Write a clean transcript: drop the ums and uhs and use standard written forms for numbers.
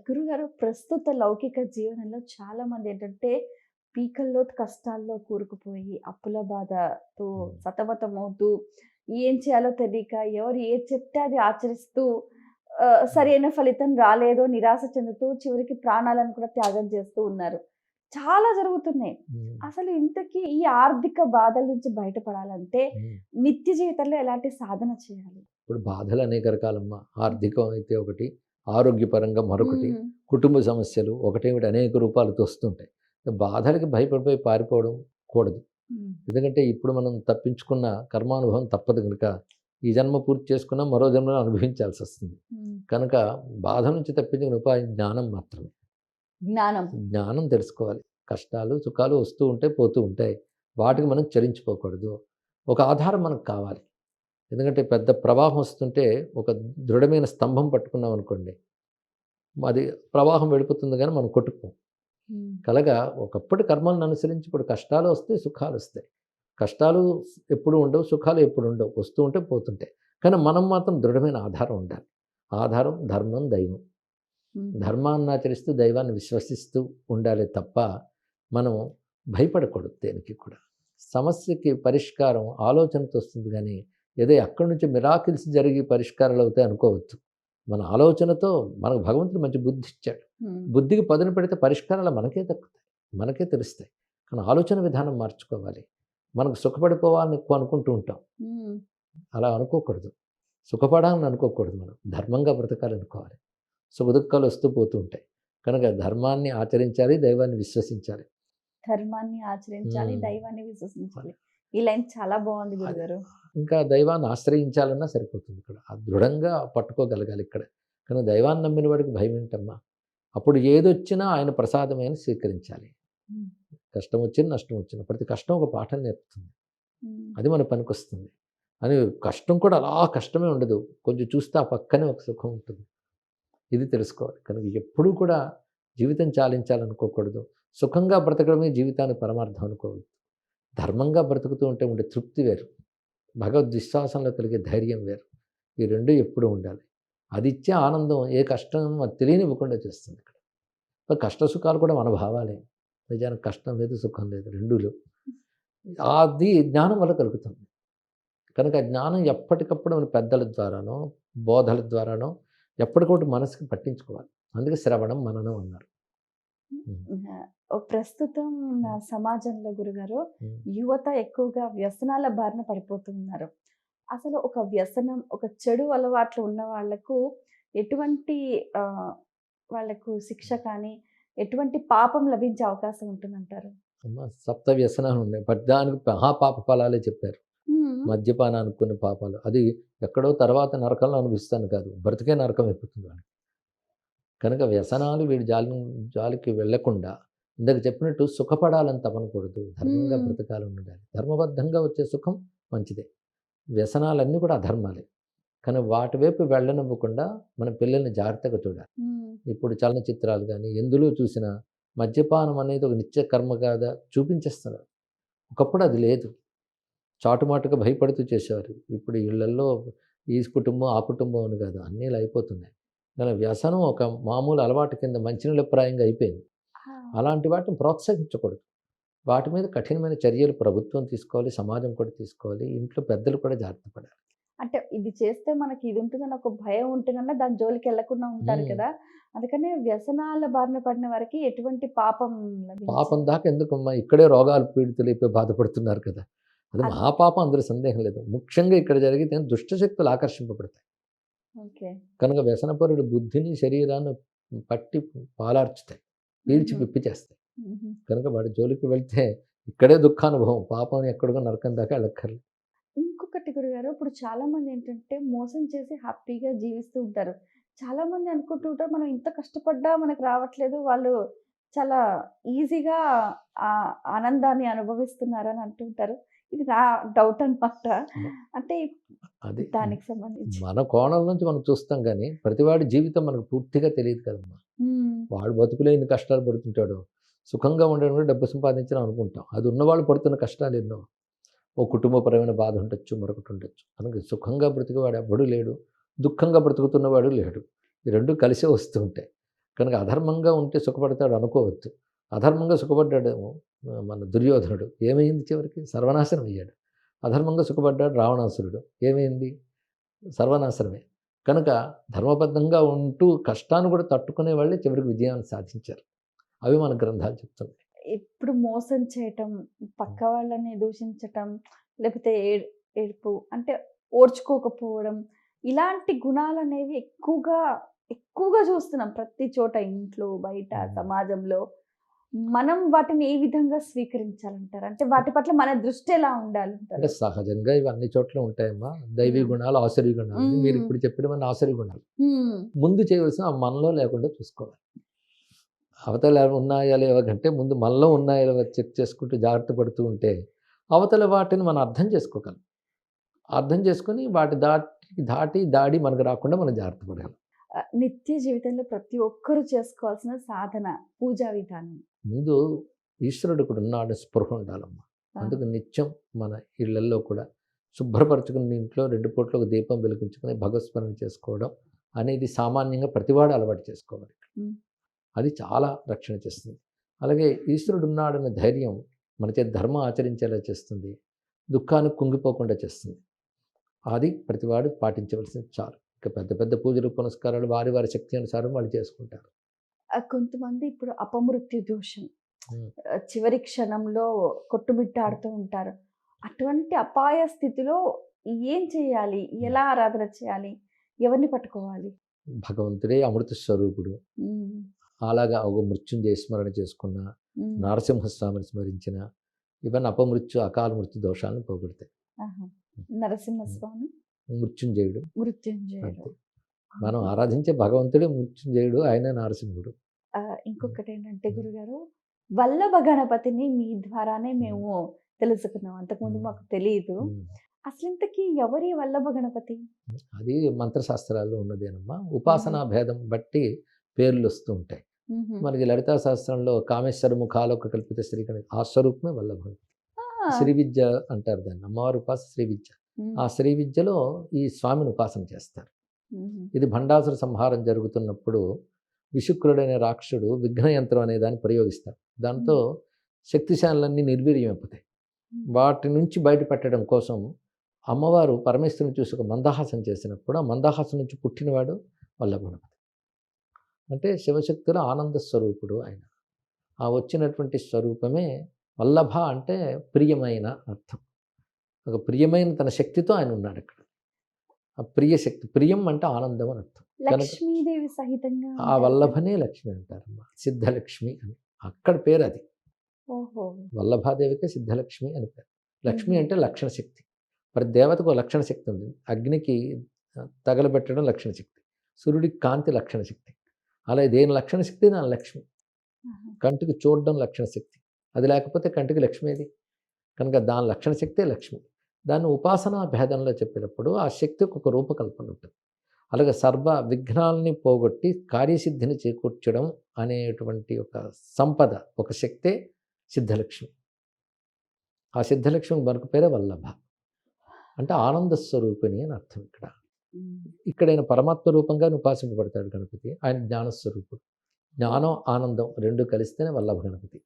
గురుగారు ప్రస్తుత లౌకిక జీవనంలో చాలామంది ఏంటంటే పీకల్లోతు కష్టాల్లో కూరుకుపోయి అప్పుల బాధతో హ్మ్. సతమతమవుతూ ఏం చేయాలో తెలియక ఎవరు ఏది చెప్తే అది ఆచరిస్తూ హ్మ్. సరైన ఫలితం రాలేదో నిరాశ చెందుతూ చివరికి ప్రాణాలను కూడా త్యాగం చేస్తూ ఉన్నారు. చాలా జరుగుతున్నాయి. హ్మ్. అసలు ఇంతకీ ఈ ఆర్థిక బాధల నుంచి బయటపడాలంటే హ్మ్. నిత్య జీవితంలో ఎలాంటి సాధన చేయాలి? ఇప్పుడు బాధలు అనేక రకాలమ్మా. ఆర్థికం అయితే ఒకటి, ఆరోగ్యపరంగా మరొకటి, హ్మ్. కుటుంబ సమస్యలు ఒకటేమిటి అనేక రూపాలతో వస్తుంటాయి. బాధలకి భయపడిపోయి పారిపోవడం కూడదు. హ్మ్. ఎందుకంటే ఇప్పుడు మనం తప్పించుకున్న కర్మానుభవం తప్పదు గనుక, ఈ జన్మ పూర్తి చేసుకున్న మరో జన్మలో అనుభవించాల్సొస్తుంది. హ్మ్. కనుక బాధ నుంచి తప్పించుకునే ఉపాయం జ్ఞానం మాత్రమే. జ్ఞానం. జ్ఞానం తెలుసుకోవాలి. కష్టాలు, సుఖాలు వస్తూ ఉంటాయి, పోతూ ఉంటాయి. వాటికి మనం చలించిపోకూడదు. ఒక ఆధారం మనకు కావాలి. ఎందుకంటే పెద్ద ప్రవాహం వస్తుంటే ఒక దృఢమైన స్తంభం పట్టుకున్నామనుకోండి, అది ప్రవాహం వెళ్ళిపోతుంది గానీ మనం కొట్టుకుపోం. హ్మ్. కలగా ఒకప్పటి కర్మలను అనుసరించి ఇప్పుడు కష్టాలు వస్తాయి, సుఖాలొస్తాయి. కష్టాలు ఎప్పుడు ఉండవు, సుఖాలు ఎప్పుడు ఉండవు. వస్తూ ఉంటే పోతుంటాయి. కానీ మనం మాత్రం దృఢమైన ఆధారం ఉండాలి. ఆధారం ధర్మం, దైవం. హుహు. ధర్మాన్ని ఆచరిస్తూ దైవాన్ని విశ్వసిస్తూ ఉండాలే తప్ప, మనం భయపడకూడదు దేనికి కూడా. సమస్యకి పరిష్కారం ఆలోచనతో వస్తుంది గానీ, ఏదో అక్కడి నుంచి మిరాకిల్స్ జరిగి పరిష్కారాలవుతాయి అనుకోవద్దు. మన ఆలోచనతో మనకు భగవంతుడు మంచి బుద్ధిచ్చాడు. హ్మ్. బుద్ధికి పదును పెడితే పరిష్కారాలు మనకే దక్కుతాయి. మనకే తెలుస్తాయి. కానీ ఆలోచన విధానం మార్చుకోవాలి. మనకు సుఖపడిపోవాలని ఎక్కువ అనుకుంటూ ఉంటాం. హ్మ్. అలా అనుకోకూడదు. సుఖపడాలని అనుకోకూడదు మనం. ధర్మంగా బ్రతకాలనుకోవాలి. సుఖదుఖాలు వస్తూ పోతూ ఉంటాయి. కనుక ధర్మాన్ని ఆచరించాలి, దైవాన్ని విశ్వసించాలి. ధర్మాన్ని ఆచరించాలి, హ్మ్. దైవాన్ని విశ్వసించాలి. ఈ లైన్ చాలా బావుంది అది గురుగారు. ఇంకా దైవాన్ని ఆశ్రయించాలన్నా సరిపోతుంది ఇక్కడ. దృఢంగా పట్టుకోగలగాలి ఇక్కడ. కానీ దైవాన్ని నమ్మిన వాడికి భయమేంటమ్మా? అప్పుడు ఏదొచ్చినా ఆయన ప్రసాదమే అని స్వీకరించాలి. హ్మ్. కష్టం వచ్చినా, నష్టం వచ్చినా ప్రతి కష్టం ఒక పాఠం నేర్పుతుంది. హ్మ్. అది మన పనికొస్తుంది. అని కష్టం కూడా అలా కష్టమే ఉండదు. కొంచెం చూస్తే ఆ పక్కనే ఒక సుఖం ఉంటుంది. ఇది తెలుసుకోవాలి. కనుక ఎప్పుడూ కూడా జీవితం చాలించాలనుకోకూడదు. సుఖంగా బ్రతకడమే జీవితానికి పరమార్థం అనుకోవద్దు. ధర్మంగా బ్రతుకుతూ ఉంటే ఉండే తృప్తి వేరు. భగవద్విశ్వాసంలో కలిగే ధైర్యం వేరు. ఈ 2 ఎప్పుడూ ఉండాలి. అదిచ్చే ఆనందం ఏ కష్టం అది తెలియనివ్వకుండా చేస్తుంది ఇక్కడ. కష్ట సుఖాలు కూడా మన భావాలే. నిజానికి కష్టం లేదు, సుఖం లేదు. 2 లేవు. అది జ్ఞానం వల్ల కలుగుతుంది. కనుక జ్ఞానం ఎప్పటికప్పుడు మన పెద్దల ద్వారానో, బోధల ద్వారానో ఎప్పటికప్పుడు మనసుకి పట్టించుకోవాలి. అందుకే శ్రవణం, మననం అన్నారు. హ్మ్. ప్రస్తుతం ఉన్న హ్మ్. సమాజంలో గురుగారు హ్మ్. యువత ఎక్కువగా వ్యసనాల బారిన పడిపోతూ ఉన్నారు. అసలు ఒక వ్యసనం, ఒక చెడు అలవాట్లు ఉన్న వాళ్ళకు ఎటువంటి ఆహ్, వాళ్ళకు శిక్ష కానీ, ఎటువంటి పాపం లభించే అవకాశం ఉంటుందంటారు? అమ్మ సప్త వ్యసనాలున్నాయి. ప్రతిదానికి మహాపాప ఫలాలే చెప్పారు. హ్మ్. మద్యపానానికి కొన్ని పాపాలు. అది ఎక్కడో తర్వాత నరకంలో అనుభవిస్తాను కాదు. బ్రతుకే నరకం అయిపోతుంది వాడికి. కనుక వ్యసనాలు వీడి జాలికి వెళ్ళకుండా ఇందాక చెప్పినట్టు సుఖపడాలని తపనకూడదు. ధర్మంగా హ్మ్. బ్రతకాలని ఉండాలి. ధర్మబద్ధంగా వచ్చే సుఖం మంచిదే. వ్యసనాలన్నీ కూడా అధర్మాలే. కానీ వాటి వైపు వెళ్ళనివ్వకుండా మన పిల్లల్ని జాగ్రత్తగా చూడాలి. హ్మ్. ఇప్పుడు చలనచిత్రాలు గాని, ఎందులో చూసినా మద్యపానం అనేది ఒక నిత్య కర్మగాగా చూపించేస్తున్నారు. ఒకప్పుడు అది లేదు. చాటుమాటుగా భయపడుతూ చేసేవారు. ఇప్పుడు ఇళ్లల్లో ఈ కుటుంబం, ఆ కుటుంబం అని కాదు. అన్నీ ఇలా అయిపోతున్నాయి. దాని వ్యసనం ఒక మామూలు అలవాటు కింద మంచినీళ్ళప్రాయంగా అయిపోయింది. ఆ! అలాంటి వాటిని ప్రోత్సహించకూడదు. వాటి మీద కఠినమైన చర్యలు ప్రభుత్వం తీసుకోవాలి, సమాజం కూడా తీసుకోవాలి. ఇంట్లో పెద్దలు కూడా జాగ్రత్త పడాలి. అంటే ఇది చేస్తే మనకి ఇది ఉంటుందని ఒక భయం ఉంటేనన్నా దాని జోలికెళ్ళకుండా ఉంటారు హ్మ్. కదా! అందుకనే వ్యసనాల బారిన పడిన వారికి ఎటువంటి పాపం పాపం లభించదు. దాకా ఎందుకమ్మా ఇక్కడే రోగాలు పీడితులైపోయి బాధపడుతున్నారు కదా! అది అద్ మహాపాపం అందులో సందేహం లేదు. ముఖ్యంగా ఇక్కడ జరిగితే దుష్ట శక్తులు ఆకర్షింపబడతాయి. ఓకే. కనుక వ్యసనపరుడు బుద్ధిని, శరీరాన్ని పట్టి పాలార్చుతాయి. పీల్చి హుహు. పిప్పి చేస్తాయి. హుహు. కనుక వాడి జోలికి వెళ్తే ఇక్కడే దుఃఖానుభవం. పాపం ఎక్కడికో నరకం దాకా వెళ్ళక్కర్లేదు. ఇంకొకటి గురుగారు ఇప్పుడు చాలామందేంటంటే మోసం చేసి హ్యాపీగా జీవిస్తూ ఉంటారు. చాలామంది అనుకుంటూ ఉంటారు మనం ఇంత కష్టపడ్డా మనకు రావట్లేదు. వాళ్ళు చాలా ఈజీగా ఆనందాన్ని అనుభవిస్తున్నారని అంటుంటారు. ఇది నా డౌట్ అనమాట. మ అంటే అది దానికి సంబంధించి. మన కోణం నుంచి మనం చూస్తాం గానీ, ప్రతివాడి జీవితం మనకు పూర్తిగా తెలీదు కదమ్మా! హ్మ్. వాడు బతుకులో ఎన్ని కష్టాలు పడుతుంటాడో. సుఖంగా ఉండడం కూడా డబ్బు సంపాదించడం అనుకుంటాం. అది ఉన్నవాళ్ళు పడుతున్న కష్టాలు ఎన్నో. ఓ కుటుంబపరమైన బాధ ఉండొచ్చు, మరొకటి ఉండొచ్చు. కనుక సుఖంగా బ్రతికేవాడు ఎవ్వడు లేడు. దుఃఖంగా బ్రతుకుతున్నవాడు లేడు. ఈ 2 కలిసే వస్తూ ఉంటాయి. కనుక అధర్మంగా ఉంటే సుఖపడతాడు అనుకోవద్దు. అధర్మంగా సుఖపడ్డాడు మన దుర్యోధనుడు, ఏమైంది చివరికి? సర్వనాశనం అయ్యాడు. అధర్మంగా సుఖపడ్డాడు రావణాసురుడు, ఏమైంది? సర్వనాశనమే. కనుక ధర్మబద్ధంగా ఉంటూ కష్టాన్ని కూడా తట్టుకునే వాళ్ళే చివరికి విజయాన్ని సాధించారు. అవి మన గ్రంథాలు చెప్తున్నాయి. ఇప్పుడు మోసం చేయటం, పక్క వాళ్ళని దూషించటం, లేకపోతే ఏడుపు అంటే ఓర్చుకోకపోవడం, ఇలాంటి గుణాలనేవి ఎక్కువగా చూస్తున్నాం ప్రతి చోట, ఇంట్లో, బయట, సమాజంలో. మనం వాటిని ఏ విధంగా స్వీకరించాలంటారు? అంటే వాటి పట్ల మన దృష్టి ఎలా ఉండాలంటారు? అంటే సహజంగా ఇవి అన్ని చోట్ల ఉంటాయమ్మా. దైవీ గుణాలు, ఆసురీ గుణాలు. మీరు ఇప్పుడు చెప్పినవన్నీ ఆసురీ గుణాలు. ముందు చేయవలసిన మనలో లేకుండా చూసుకోవాలి. అవతల ఉన్నాయా లేవా కంటే ముందు మనలో ఉన్నాయా లేవా చెక్ చేసుకుంటూ జాగ్రత్త పడుతూ ఉంటే అవతల వాటిని మనం అర్థం చేసుకోగలం. అర్థం చేసుకొని వాటి దాడి మనకు రాకుండా మనం జాగ్రత్త పడాలి. నిత్య జీవితంలో ప్రతి ఒక్కరూ చేసుకోవాల్సిన సాధన, పూజా విధానం. ముందు ఈశ్వరుడు కూడా ఉన్నాడు స్పృహ ఉండాలమ్మా. అందుకు నిత్యం మన ఇళ్లల్లో కూడా శుభ్రపరచుకుని ఇంట్లో 2 పూట్ల ఒక దీపం వెలిగించుకొని భగవత్స్మరణ చేసుకోవడం అనేది సామాన్యంగా ప్రతివాడు అలవాటు చేసుకోవాలి. అది చాలా రక్షణ చేస్తుంది. అలాగే ఈశ్వరుడు ఉన్నాడన్న ధైర్యం మన చేత ధర్మం ఆచరించేలా చేస్తుంది, దుఃఖానికి కుంగిపోకుండా చేస్తుంది. అది ప్రతివాడు పాటించవలసింది చాలు. ఇక పెద్ద పెద్ద పూజలు పునస్కారాలు వారి వారి శక్తి అనుసారం వాళ్ళు చేసుకుంటారు. కొంతమంది ఇప్పుడు అపమృత్యు దోషం, చివరి క్షణంలో కొట్టుమిట్టాడుతూ ఉంటారు. అటువంటి అపాయ స్థితిలో ఏం చేయాలి? ఎలా ఆరాధన చేయాలి? ఎవరిని పట్టుకోవాలి? భగవంతుడే అమృత స్వరూపుడు. అలాగా ఒక మృత్యుంజయ స్మరణ చేసుకున్న, నరసింహస్వామిని స్మరించిన ఇవన్నీ అపమృత్యు అకాల మృత్యు దోషాలను పోగొడతాయి. నరసింహస్వామి మృత్యుంజయుడు. మృత్యుంజయుడు మనం ఆరాధించే భగవంతుడే మృత్యుంజయుడు, ఆయన నరసింహుడు. ఇంకొకటి ఏంటంటే గురుగారు, వల్లభ గణపతిని మీ ద్వారానే మేము తెలుసుకున్నాం. అంతకుముందు మాకు తెలియదు. అసలు ఇంతకీ ఎవరి వల్లభ గణపతి? అది మంత్రశాస్త్రాల్లో ఉన్నదేనమ్మా. ఉపాసనా భేదం బట్టి పేర్లు వస్తూ ఉంటాయి. మనకి లలితా శాస్త్రంలో కామేశ్వరము కాలోక కల్పిత శ్రీ గణపతి, ఆ స్వరూపమే వల్లభ. శ్రీ విద్య అంటారు దాన్ని, అమ్మవారి ఉపాసన శ్రీ విద్య. ఆ శ్రీ విద్యలో ఈ స్వామిని ఉపాసన చేస్తారు. ఇది భండాసుర సంహారం జరుగుతున్నప్పుడు విశుక్రుడనే రాక్షసుడు విఘ్నయంత్రం అనే దాన్ని ప్రయోగిస్తాడు. దాంతో శక్తిశాలన్నీ నిర్వీర్యమైపోతాయి. వాటి నుంచి బయటపెట్టడం కోసం అమ్మవారు పరమేశ్వరుని చూసి ఒక మందహాసం చేసినప్పుడు ఆ మందహాసం నుంచి పుట్టినవాడు వల్లభ గణపతి. అంటే శివశక్తుల ఆనంద స్వరూపుడు ఆయన. ఆ వచ్చినటువంటి స్వరూపమే వల్లభ, అంటే ప్రియమైన అర్థం. ఒక ప్రియమైన తన శక్తితో ఆయన ఉన్నాడు అక్కడ. ఆ ప్రియ శక్తి, ప్రియం అంటే ఆనందం అని అర్థం. లక్ష్మీదేవి సహితంగా ఆ వల్లభనే లక్ష్మి అంటారమ్మా, సిద్ధలక్ష్మి అని అక్కడ పేరు. అది వల్లభాదేవికే సిద్ధలక్ష్మి అని పేరు. లక్ష్మి అంటే లక్షణ శక్తి. ప్రతి దేవతకు లక్షణ శక్తి ఉంది. అగ్నికి తగలబెట్టడం లక్షణ శక్తి, సూర్యుడికి కాంతి లక్షణ శక్తి. అలా దేని లక్షణ శక్తి దాని లక్ష్మి. కంటికి చూడడం లక్షణ శక్తి, అది లేకపోతే కంటికి లక్ష్మి అది. కనుక దాని లక్షణ శక్తే లక్ష్మి. దాన్ని ఉపాసనా భేదంలో చెప్పేటప్పుడు ఆ శక్తికి ఒక రూపకల్పన ఉంటుంది. అలాగే సర్వ విఘ్నాలని పోగొట్టి కార్యసిద్ధిని చేకూర్చడం అనేటువంటి ఒక సంపద, ఒక శక్తే సిద్ధలక్ష్మి. ఆ సిద్ధలక్ష్మి మరొక పేరే వల్లభ, అంటే ఆనంద స్వరూపిణి అని అర్థం. ఇక్కడైన పరమాత్మ రూపంగా ఉపాసింపబడతాడు గణపతి. ఆయన జ్ఞానస్వరూపుడు. జ్ఞానం ఆనందం రెండు కలిస్తేనే వల్లభ గణపతి.